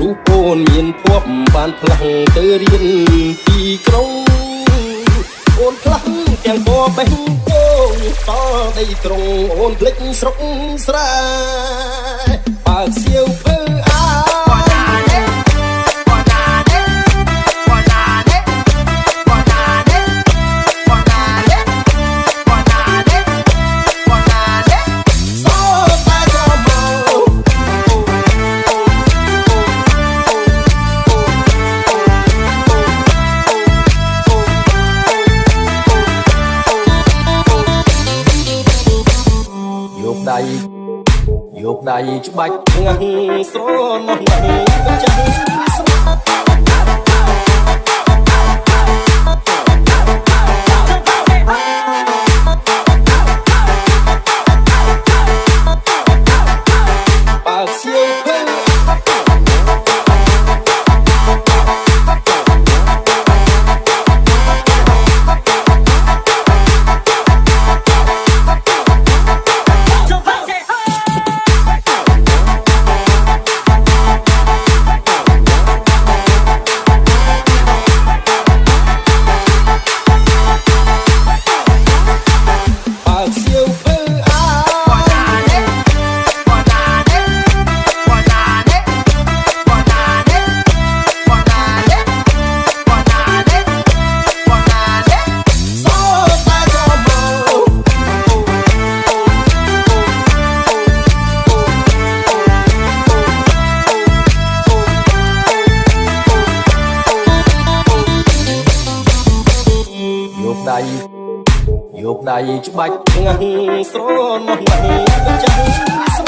រូបកូនមានភ័ព្វបានផ្លាំងទៅរៀនពីក្រុងអូនផ្លាំងទាំងពណ៌បេះគោងតដីត្រង់អូនភ្លេចស្រុកស្រែបើកសៀវភៅអាយកដៃច្បាច់ងាស់ស្រណោះណាស់ចាស់ស្មាតបើកសៀវភៅយកដៃច្បាច់ងាស់ស្រណោះណាស់ចាស់